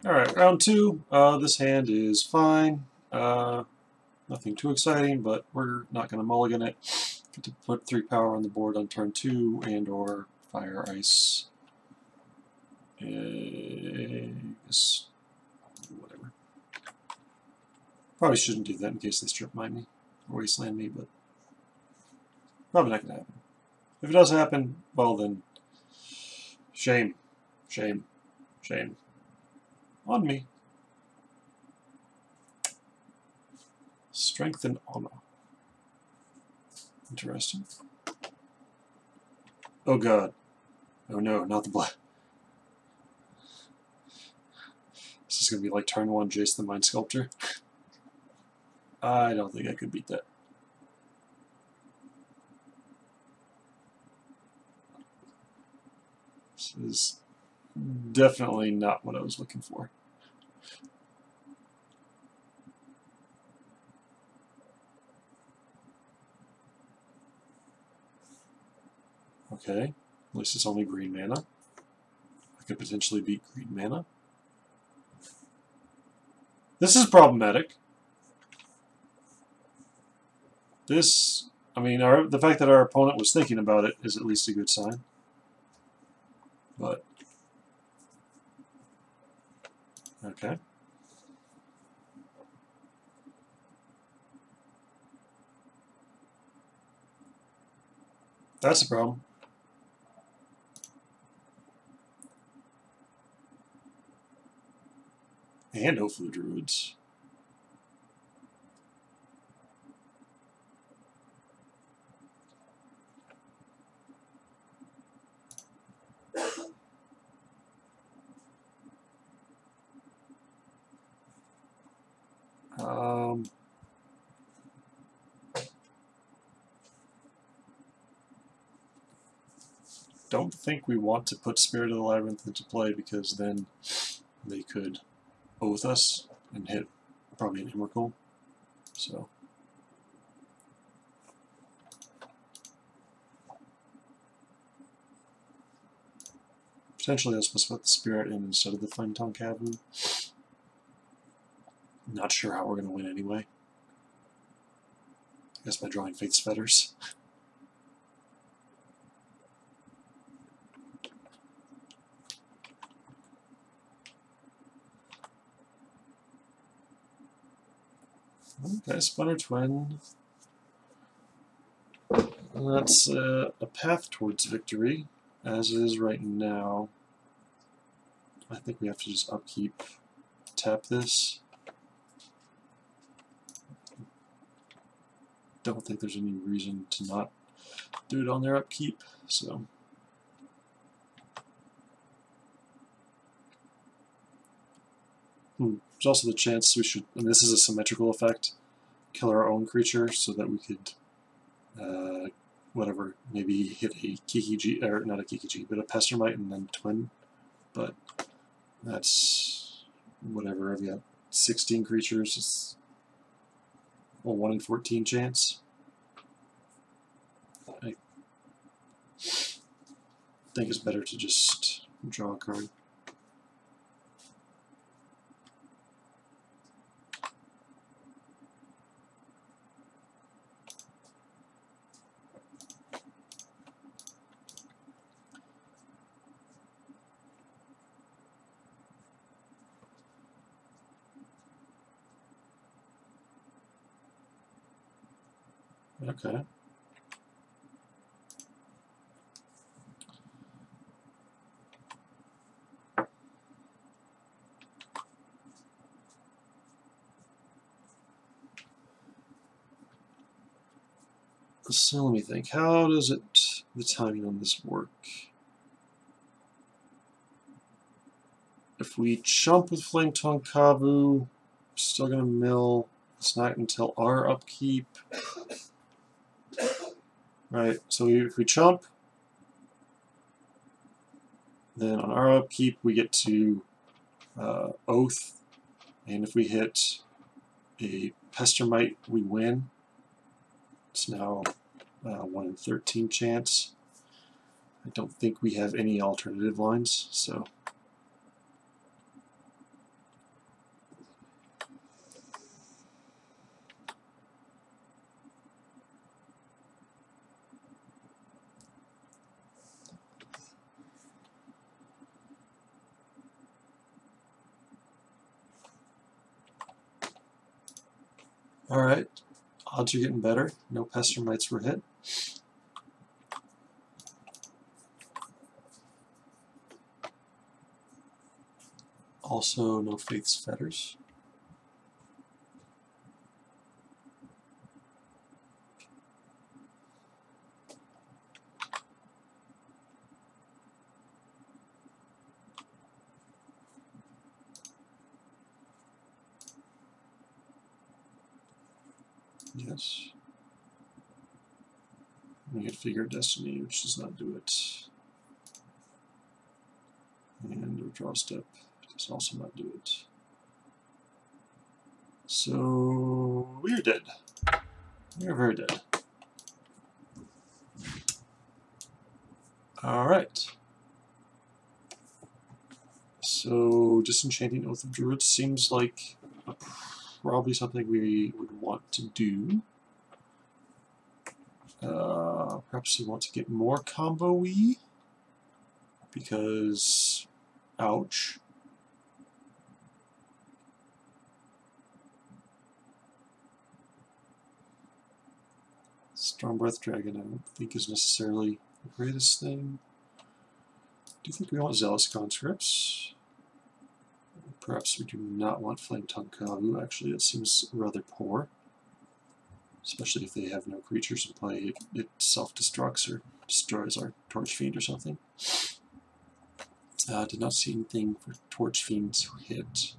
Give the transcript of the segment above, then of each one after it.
Alright, round 2. This hand is fine. Nothing too exciting, but we're not going to mulligan it. Get to put 3 power on the board on turn 2 and or fire ice. Whatever. Probably shouldn't do that in case they strip mine me or wasteland me, but probably not going to happen. If it does happen, well then, shame, shame, shame on me. Strength and honor. Interesting. Oh god. Oh no, not the black. This is going to be like turn 1 Jace the Mind Sculptor. I don't think I could beat that. This is definitely not what I was looking for. Okay, at least it's only green mana. I could potentially beat green mana. This is problematic. This, I mean, the fact that our opponent was thinking about it is at least a good sign. But, okay. That's a problem. And Oathful Druids. Don't think we want to put Spirit of the Labyrinth into play because then they could oath us and hit probably an Emrakul. So potentially I was supposed to put the Spirit in instead of the Flametongue Kavu. Not sure how we're going to win anyway. I guess by drawing Faith's Fetters. Okay, Splinter Twin. That's a path towards victory, as is right now. I think we have to just upkeep, tap this. Don't think there's any reason to not do it on their upkeep, so. There's also the chance we should, and this is a symmetrical effect, kill our own creature so that we could, whatever, maybe hit a Kiki-G, or not a Kiki-G, but a Pestermite and then twin. But that's whatever. I've got 16 creatures. It's a 1 in 14 chance. I think it's better to just draw a card. Okay. So let me think. How does the timing on this work? If we chump with Flametongue Kavu, still gonna mill. It's not until our upkeep. Right, so if we chump, then on our upkeep we get to Oath, and if we hit a Pestermite, we win. It's now 1 in 13 chance. I don't think we have any alternative lines, so Alright, odds are getting better. No Pester Mites were hit. Also, no Faith's Fetters. Yes. We get Figure of Destiny, which does not do it. And a Draw Step does also not do it. So we are dead. We are very dead. Alright. So Disenchanting Oath of Druids seems like probably something we would want to do. Perhaps we want to get more combo-y, because ouch. Storm Breath Dragon I don't think is necessarily the greatest thing. Do you think we want Zealous Conscripts? Perhaps we do not want Flame Tongue Kavu. Actually, it seems rather poor. Especially if they have no creatures in play. It self-destructs or destroys our Torch Fiend or something. Did not see anything for Torch Fiend to hit.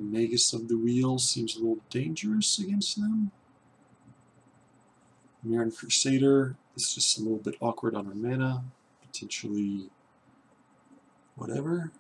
Magus of the Wheel seems a little dangerous against them. Mirran Crusader is just a little bit awkward on our mana. Potentially whatever.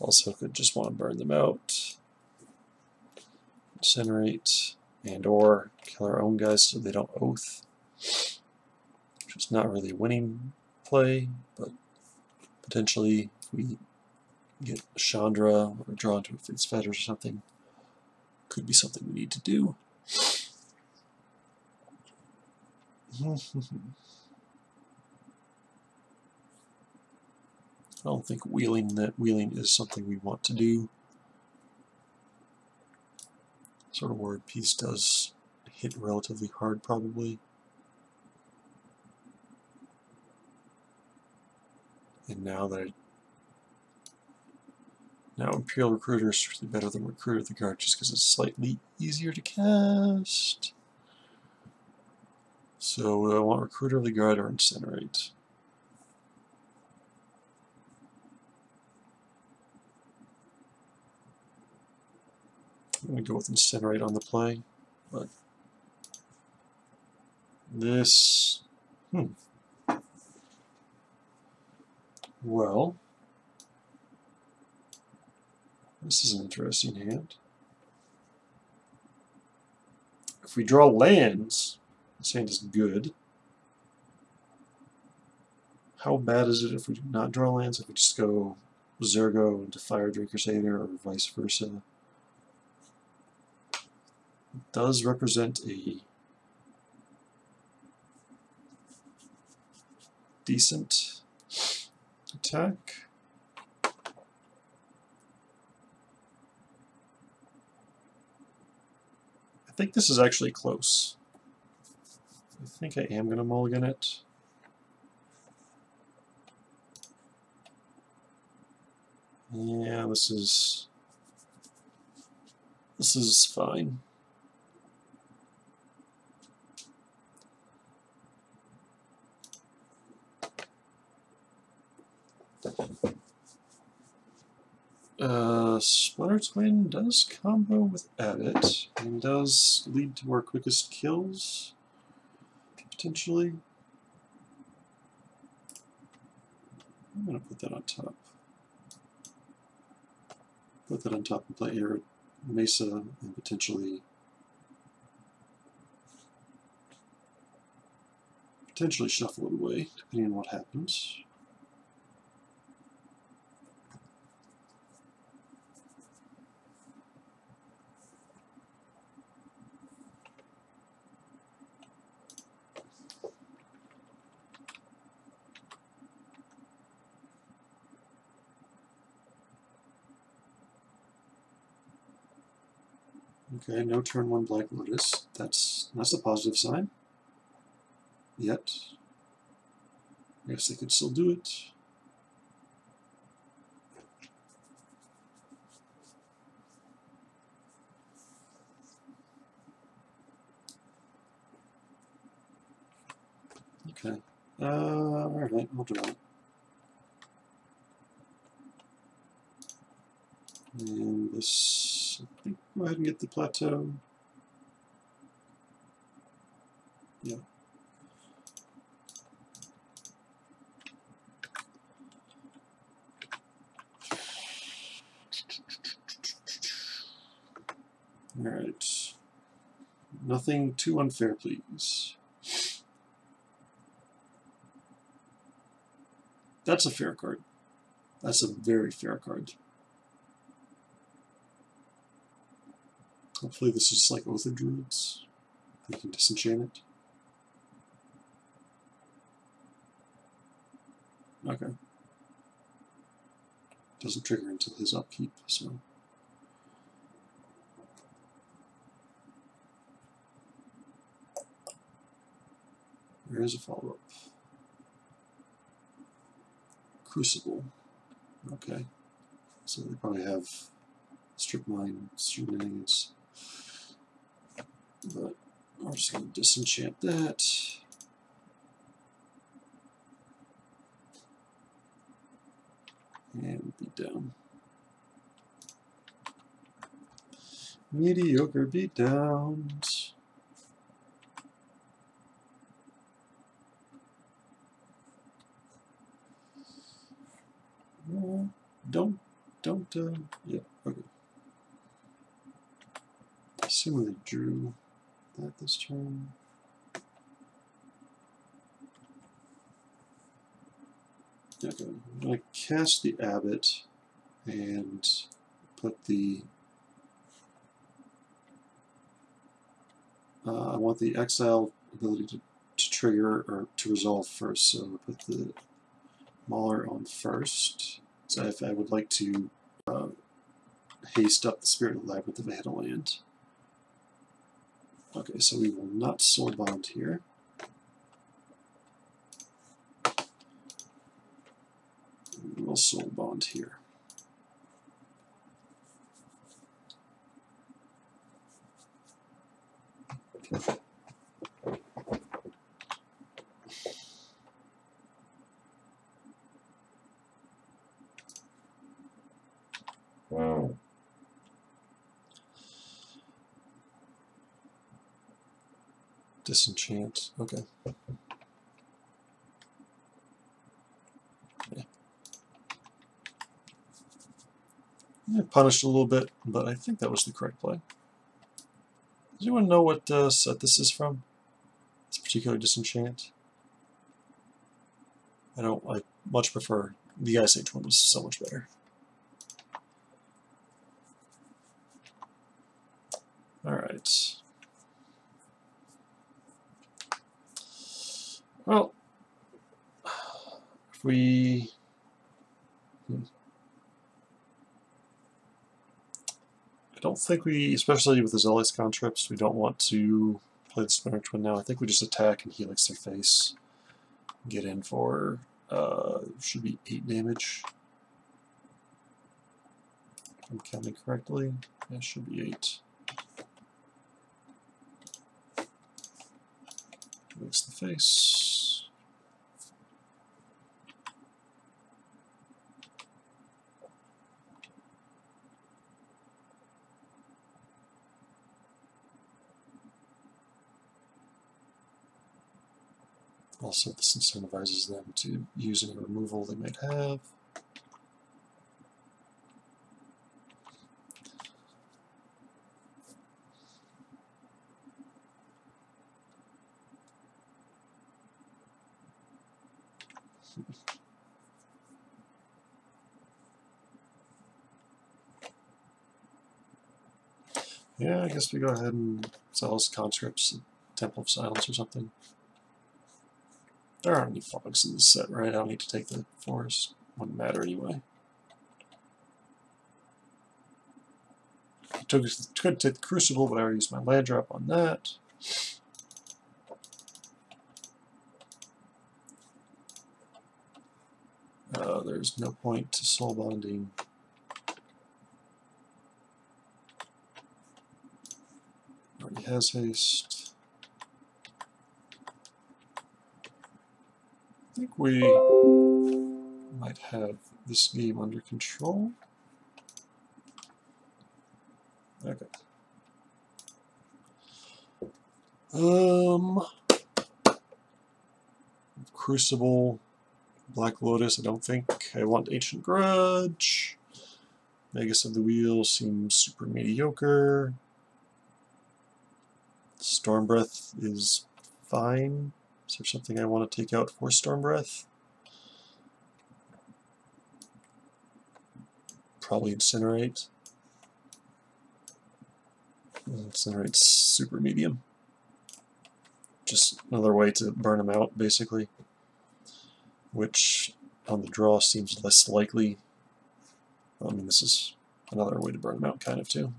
Also could just want to burn them out. Incinerate and or kill our own guys so they don't oath. Which is not really a winning play, but potentially if we get Chandra or draw into a Faith's Fetters or something, could be something we need to do. I don't think wheeling is something we want to do. Sort of Word Piece does hit relatively hard, probably. And now Imperial Recruiter is strictly better than Recruiter of the Guard just because it's slightly easier to cast. So I want Recruiter of the Guard or Incinerate. I'm going to go with Incinerate on the play, but this... Well, this is an interesting hand. If we draw lands, this hand is good. How bad is it if we do not draw lands? If we just go Zergo into Fire Drake Crusader or vice versa? It does represent a decent attack. I think this is actually close. I think I am going to mulligan it. Yeah, this is fine. Splinter Twin does combo with Abbott and does lead to our quickest kills, potentially. I'm going to put that on top. Put that on top and play Arid Mesa and potentially potentially shuffle it away, depending on what happens. Okay, no turn 1 Black Lotus. That's a positive sign. Yet. I guess they could still do it. Okay. Alright, I'll draw it. And this, I think, go ahead and get the plateau. Yeah. Alright. Nothing too unfair, please. That's a fair card. That's a very fair card. Hopefully this is like Oath of Druids. We can disenchant it. Okay. Doesn't trigger until his upkeep, so. There is a follow-up. Crucible. Okay. So they probably have strip mine shenanigans. But I'm just going to disenchant that. And beat down. Mediocre beatdowns. Yeah, okay. Assuming they drew that this turn. Okay, I'm going to cast the Abbot and put the I want the exile ability to trigger or to resolve first, so I'll put the Mauler on first. So if I would like to haste up the Spirit of the Labyrinth if I hit a land. Okay, so we will not Soul Bond here. We will Soul Bond here. Wow. Disenchant, okay. Yeah, punished a little bit, but I think that was the correct play. Does anyone know what set this is from? This particular disenchant? I much prefer the Ice Age one, was so much better. Alright. Well, if we... I don't think we, especially with the Zealous Contrips, we don't want to play the Splinter Twin now. I think we just attack and Helix their face. Get in for, should be 8 damage. If I'm counting correctly. Yeah, it should be 8. Helix the face. Also, this incentivizes them to use any removal they might have. Yeah, I guess we go ahead and sell us conscripts, Temple of Silence or something. There aren't any fogs in this set, right? I don't need to take the forest. Wouldn't matter anyway. Could take the Crucible, but I already used my land drop on that. There's no point to soul bonding. Already has haste. I think we might have this game under control. Okay. Crucible, Black Lotus, I don't think I want Ancient Grudge. Magus of the Wheel seems super mediocre. Storm Breath is fine. Is there something I want to take out for Storm Breath? Probably Incinerate. Incinerate's super medium. Just another way to burn them out, basically. Which, on the draw, seems less likely. I mean, this is another way to burn them out, kind of, too.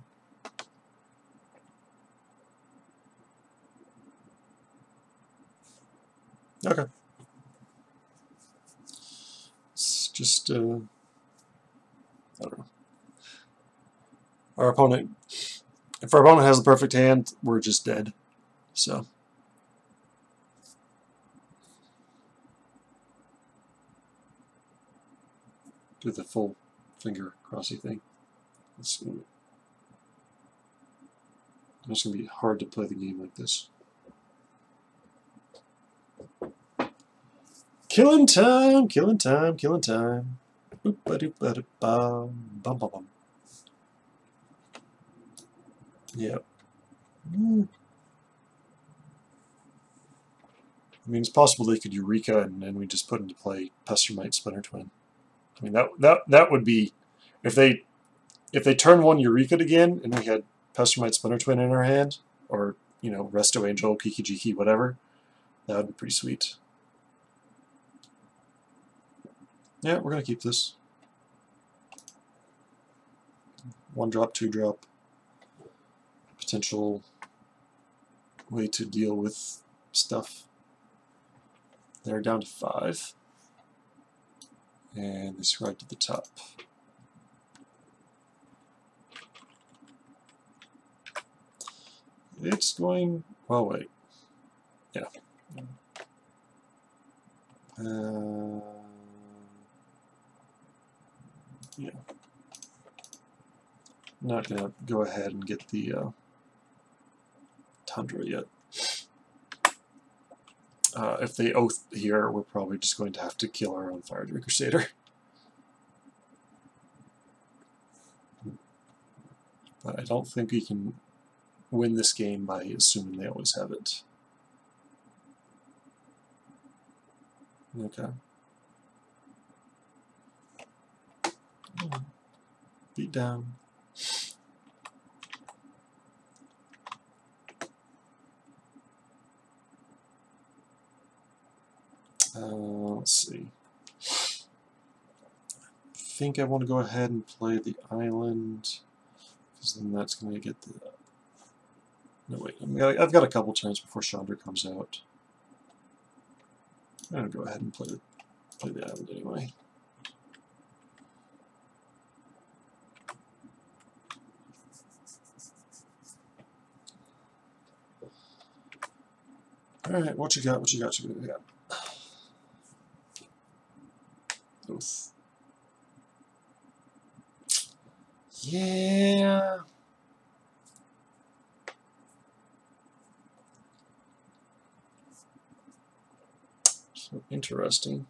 Okay. It's just, I don't know. Our opponent, if our opponent has the perfect hand, we're just dead. So. Do the full finger crossy thing. It's just going to be hard to play the game like this. Killing time, killing time, killing time. Boop-a-doop-a-doop-bum. Yep. I mean, it's possible they could Eureka and then we just put into play Pestermite Splinter Twin. I mean, that would be, if they turn one Eureka again and we had Pestermite Splinter Twin in our hand, or, you know, Resto Angel, Kiki Jiki, whatever, that would be pretty sweet. Yeah, we're going to keep this. 1-drop, 2-drop. Potential way to deal with stuff. They're down to 5. And this right to the top. It's going, well, wait. Yeah. Yeah. I'm not going to go ahead and get the Tundra yet. If they Oath here, we're probably just going to have to kill our own Fire Druid Crusader. But I don't think we can win this game by assuming they always have it. Okay. Beat down. Let's see. I think I want to go ahead and play the island, because then that's going to get the... No, wait. I've got a couple turns before Chandra comes out. I'm going to go ahead and play the island anyway. Alright, what you got, what you got, what you got? Oath. Yeah. So interesting.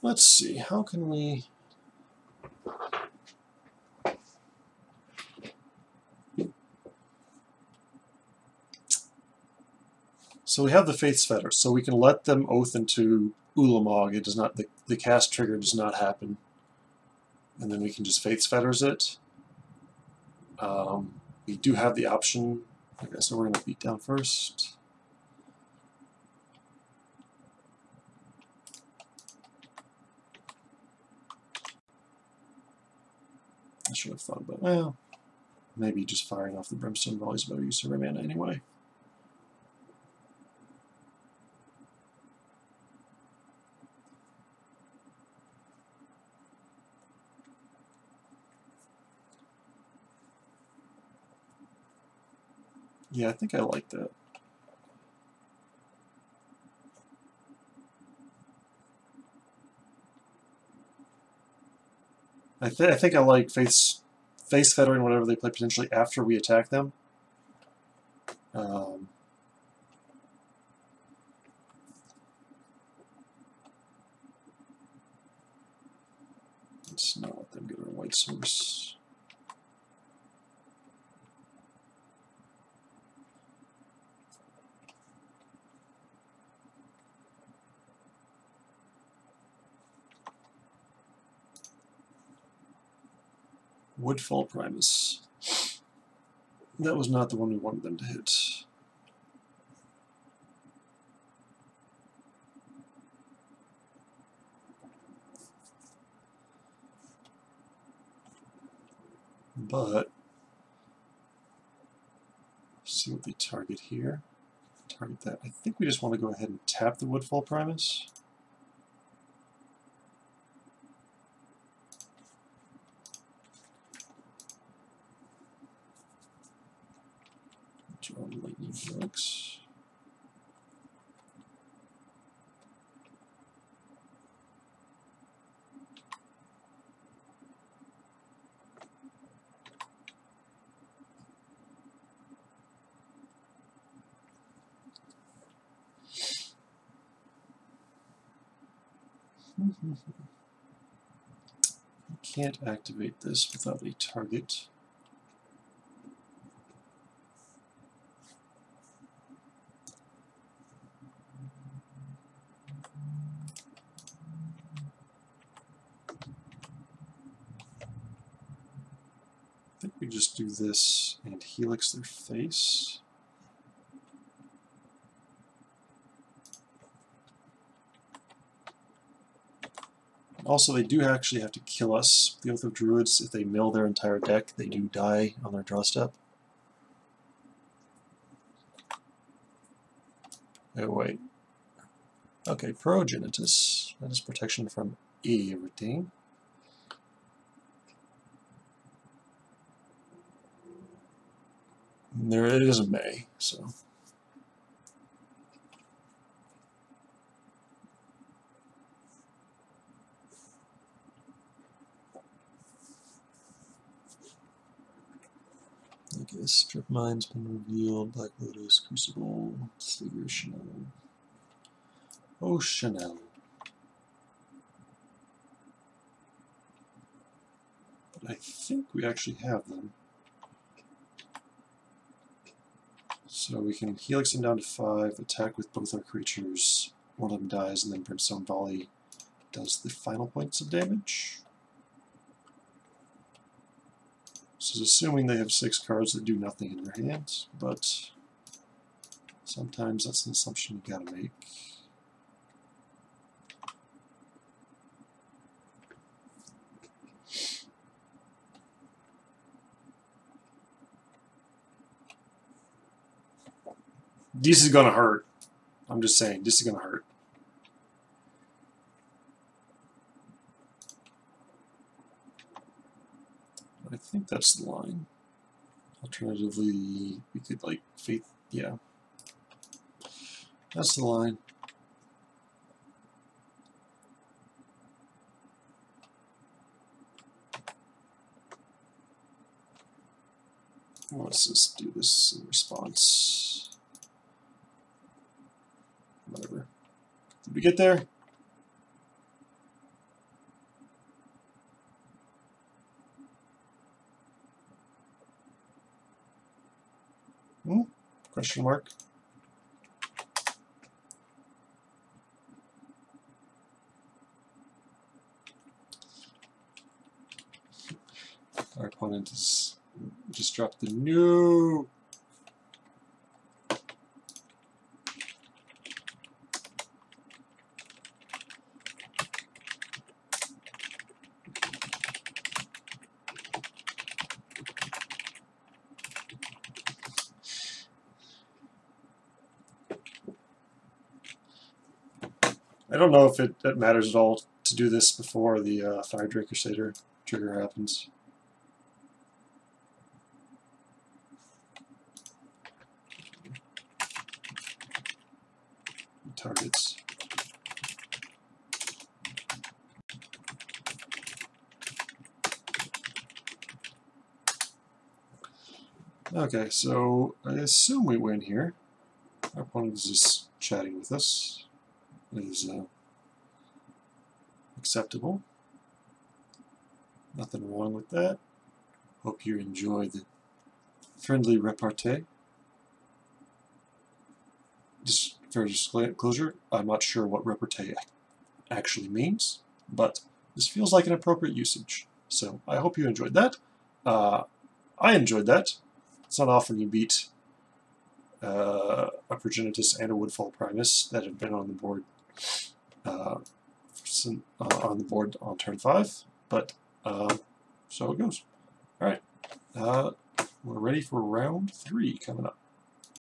Let's see, how can we... So we have the Faith's Fetter, so we can let them oath into Ulamog. It does not, the cast trigger does not happen. And then we can just Faith's Fetters it. We do have the option, I guess we're going to beat down first. I should have thought about, well, maybe just firing off the Brimstone Volley is better use of mana anyway. Yeah, I think I like that. I think I like Face Fettering whatever they play potentially after we attack them. Let's not let them get our white source. Woodfall Primus. That was not the one we wanted them to hit. But see what they target here. Target that. I think we just want to go ahead and tap the Woodfall Primus. Draw Lightning Helix. Can't activate this without a target. I think we just do this and Helix their face. Also, they do actually have to kill us. The Oath of Druids, if they mill their entire deck, they do die on their draw step. Oh, wait. Okay, Progenitus. That is protection from everything. There it is a May, so. I guess Strip Mine's been revealed, Black Lotus, Crucible, Sligger, Chanel. Oh, Chanel. But I think we actually have them. So we can Helix them down to 5, attack with both our creatures, one of them dies, and then Brimstone Volley does the final points of damage. This is assuming they have 6 cards that do nothing in their hands, but sometimes that's an assumption you gotta make. This is gonna hurt. I'm just saying, this is gonna hurt. I think that's the line. Alternatively, we could like Faith, yeah. That's the line. Well, let's just do this in response. Whatever. Did we get there? Question mark. Our opponent has just dropped the no. I don't know if it matters at all to do this before the Firedrake Crusader trigger happens. Targets. Okay, so I assume we win here. Our opponent is just chatting with us. It is acceptable. Nothing wrong with that. Hope you enjoy the friendly repartee. Just for disclosure, I'm not sure what repartee actually means, but this feels like an appropriate usage. So I hope you enjoyed that. I enjoyed that. It's not often you beat a Progenitus and a Woodfall Primus that have been on the board on turn 5, but so it goes. All right, we're ready for round 3 coming up.